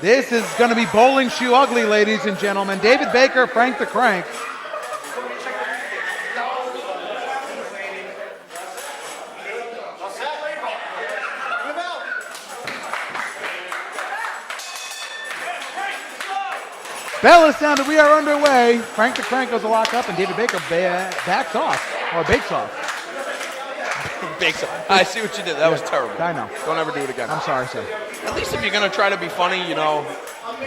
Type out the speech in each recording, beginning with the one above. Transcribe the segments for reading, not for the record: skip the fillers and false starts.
This is going to be bowling shoe ugly, ladies and gentlemen. David Baker, Frank the Crank. Bell is sounded. We are underway. Frank the Crank goes to lock up, and David Baker backs off, or bakes off. Bakes off. I see what you did. That was terrible. I know. Don't ever do it again. I'm sorry, sir. At least if you're going to try to be funny, you know,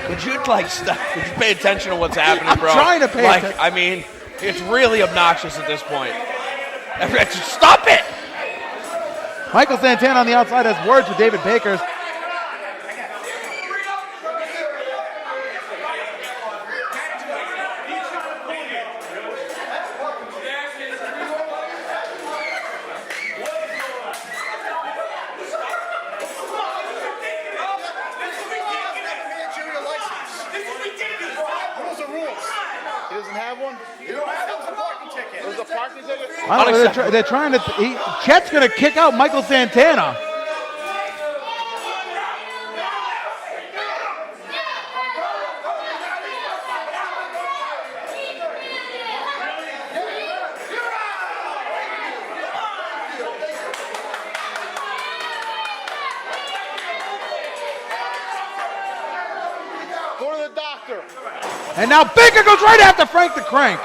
could you, like, stop? Could you pay attention to what's happening, bro? I'm trying to pay attention. I mean, it's really obnoxious at this point. Stop it! Michael Santana on the outside has words with David Baker. They're trying to. Chet's going to kick out Michael Santana. Go to the doctor. And now Baker goes right after Frank the Crank.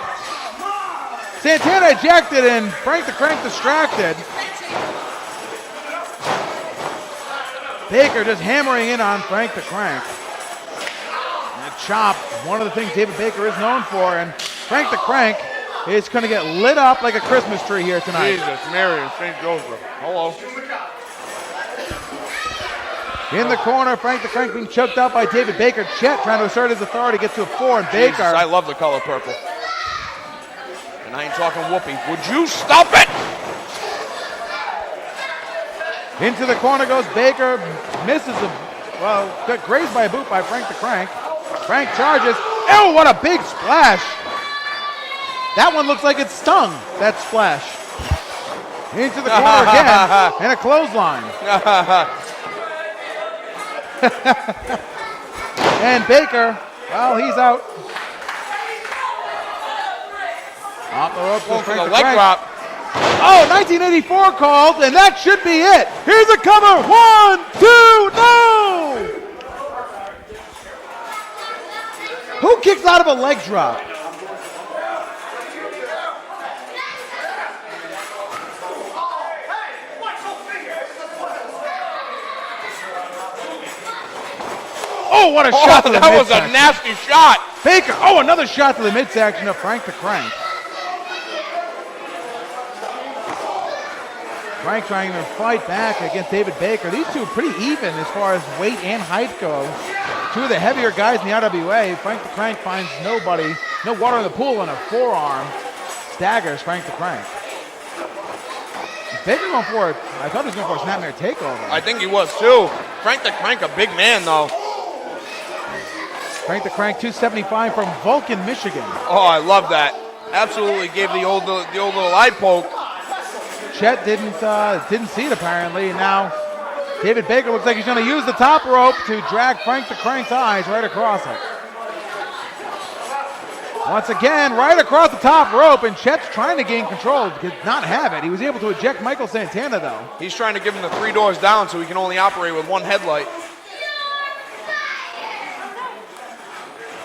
Santana ejected and Frank the Crank distracted. Baker just hammering in on Frank the Crank. And a chop, one of the things David Baker is known for, and Frank the Crank is going to get lit up like a Christmas tree here tonight. Jesus, Mary and St. Joseph. Hello. In the corner, Frank the Crank being choked out by David Baker. Chet trying to assert his authority, gets to a 4, and Baker. Jesus, I love the color purple. And I ain't talking whoopee. Would you stop it? Into the corner goes Baker, misses got grazed by a boot by Frank the Crank. Frank charges. Oh, what a big splash. That one looks like it stung, that splash. Into the corner again, and a clothesline. And Baker, well, he's out. Off the rope goes Frank the leg Crank. drop. Oh, 1984 called, and that should be it. Here's a cover. 1, 2, no! Who kicks out of a leg drop? Oh, what a shot to the That was midsection. a nasty shot. Baker, oh, another shot to the midsection of Frank the Crank. Frank trying to fight back against David Baker. These two are pretty even as far as weight and height go. Two of the heavier guys in the RWA. Frank the Crank finds nobody, no water in the pool, and a forearm staggers Frank the Crank. Baker going for it. I thought he was going for a snapmare takeover. I think he was too. Frank the Crank, a big man though. Frank the Crank, 275 from Vulcan, Michigan. Oh, I love that. Absolutely gave the old little eye poke. Chet didn't see it apparently, and now David Baker looks like he's going to use the top rope to drag Frank the Crank's eyes right across it. Once again, right across the top rope, and Chet's trying to gain control, did not have it. He was able to eject Michael Santana though. He's trying to give him the 3 doors down so he can only operate with one headlight.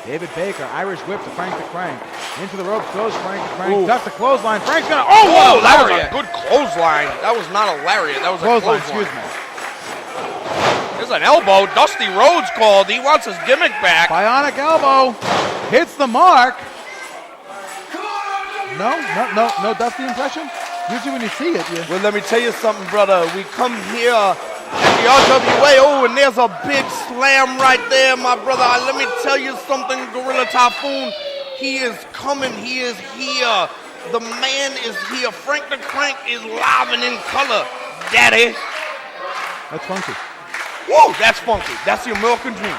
David Baker, Irish whip to Frank the Crank. Into the ropes goes Frank the Crank. Ducks the clothesline. Frank's gonna. Oh, Whoa, what a that was lariat. a good clothesline. That was not a lariat. That was a Clothesline, clothesline. excuse me. There's an elbow. Dusty Rhodes called. He wants his gimmick back. Bionic elbow hits the mark. No Dusty impression? Usually when you see it, you. Well, let me tell you something, brother. We come here at the RWA. Oh, and there's a big slam right there, my brother. Let me tell you something, Gorilla Typhoon. He is coming. He is here. The man is here. Frank the Crank is live and in color. Daddy. That's funky. Whoa, that's funky. That's the American dream.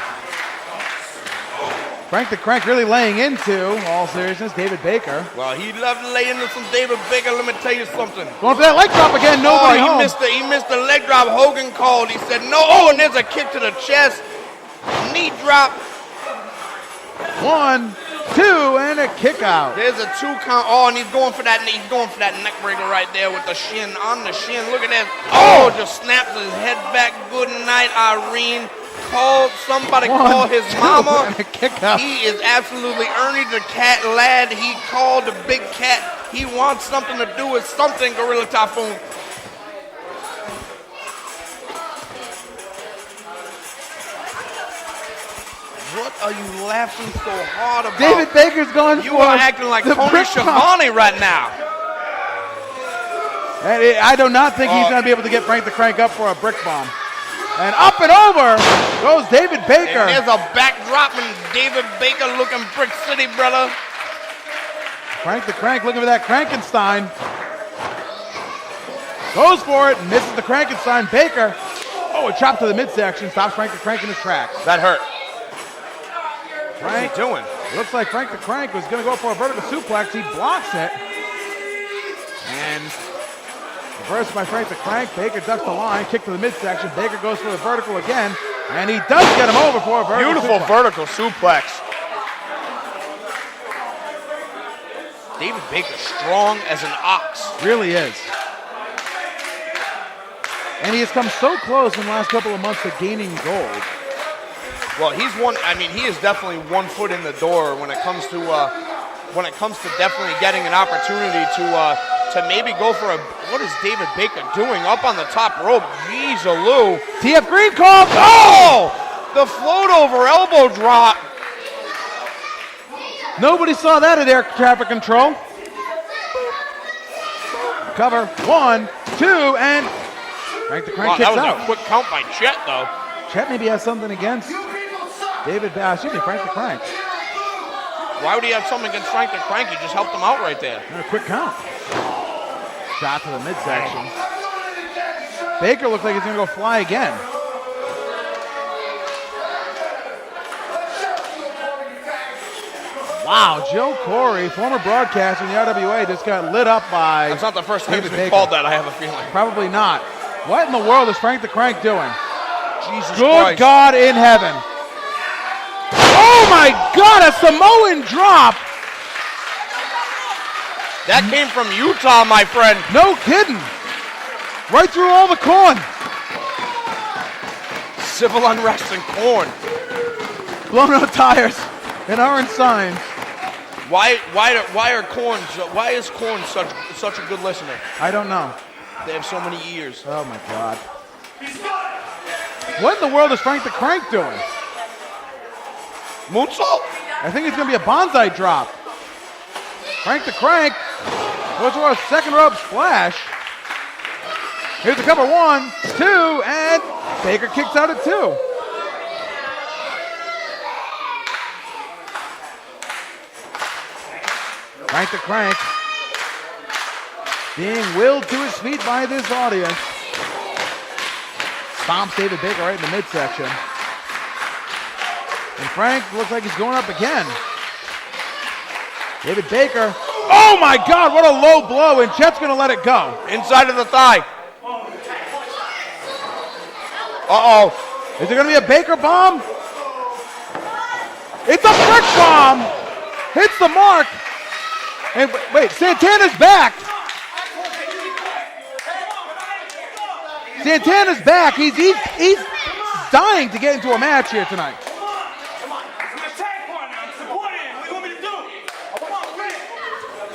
Frank the Crank really laying into, all seriousness, David Baker. Well, he loved laying into some David Baker. Let me tell you something. Going for that leg drop again. Nobody home. He missed the leg drop. Hogan called. He said no. Oh, and there's a kick to the chest. knee drop. 1, 2, and a kick out. There's a 2 count. Oh, and he's going for that. He's going for that neck breaker right there with the shin on the shin. Look at that. Oh, just snaps his head back. Good night, Irene. Somebody 1, call his 2, mama. and a kick out. He is absolutely Ernie the cat lad. He called the big cat. He wants something to do with something, Gorilla Typhoon. What are you laughing so hard about? David Baker's going You for are acting like the Tony brick bomb. Schiavone right now. And I do not think he's going to be able to get Frank the Crank up for a brick bomb. And up and over goes David Baker. And there's a backdrop and David Baker looking Brick City, brother. Frank the Crank looking for that Frankenstein. Goes for it, misses the Frankenstein. Baker, a chop to the midsection, stops Frank the Crank in his tracks. That hurt. Frank, What's he doing? looks like Frank the Crank was going to go for a vertical suplex. He blocks it. And reversed by Frank the Crank. Baker ducks the line, kick to the midsection. Baker goes for the vertical again, and he does get him over for a vertical Beautiful suplex. vertical suplex. David Baker strong as an ox. Really is. And he has come so close in the last couple of months to gaining gold. Well, he is definitely 1 foot in the door when it comes to definitely getting an opportunity to maybe go for a. What is David Baker doing up on the top rope? Jeez, Lou. TF Green call. Oh, the float over elbow drop. Nobody saw that at air traffic control. Cover, 1, 2, and Frank the Crank Wow, kicks that was out. a quick count by Chet, though. Chet maybe has something against Frank the Crank. Why would he have something against Frank the Crank? He just helped him out right there. And a quick count. Shot to the midsection. Baker looks like he's going to go fly again. Wow, Joe Corey, former broadcaster in the RWA, just got lit up by That's not the first time David he's been Baker. called that, I have a feeling. Probably not. What in the world is Frank the Crank doing? Jesus Good Christ. God in heaven. Oh my God, a Samoan drop. That came from Utah, my friend. No kidding. Right through all the corn. Civil unrest and corn. Blown out tires and orange signs. Why is corn such a good listener? I don't know. They have so many ears. Oh my God. What in the world is Frank the Crank doing? Moonsault? I think it's going to be a bonsai drop. Frank the Crank goes for a second rope splash. Here's the cover, 1, 2, and Baker kicks out at 2. Frank the Crank being willed to his feet by this audience. Stomps David Baker right in the midsection. And Frank looks like he's going up again. David Baker. Oh my God, what a low blow, and Chet's gonna let it go. Inside of the thigh. Uh-oh. Is it gonna be a Baker bomb? It's a brick bomb! Hits the mark. And wait, Santana's back. Santana's back. He's dying to get into a match here tonight.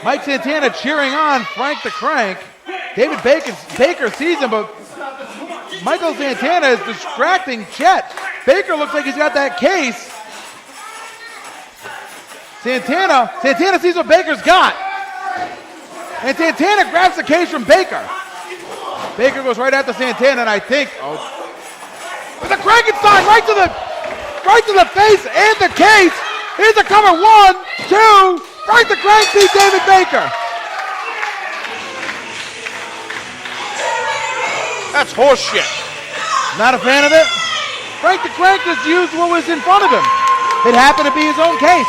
Mike Santana cheering on Frank the Crank. David Baker sees him, but Michael Santana is distracting Chet. Baker looks like he's got that case. Santana sees what Baker's got. And Santana grabs the case from Baker. Baker goes right after Santana, and I think, with the Frankenstein right to the face and the case. Here's the cover, 1, 2. Frank the Crank beat David Baker. That's horseshit. Not a fan of it? Frank the Crank just used what was in front of him. It happened to be his own case.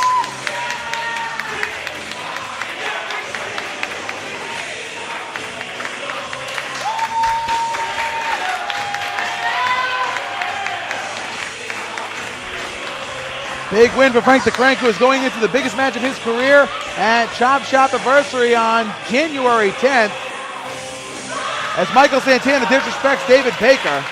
Big win for Frank the Crank, who is going into the biggest match of his career at Chop Shop Anniversary on January 10th. As Michael Santana disrespects David Baker.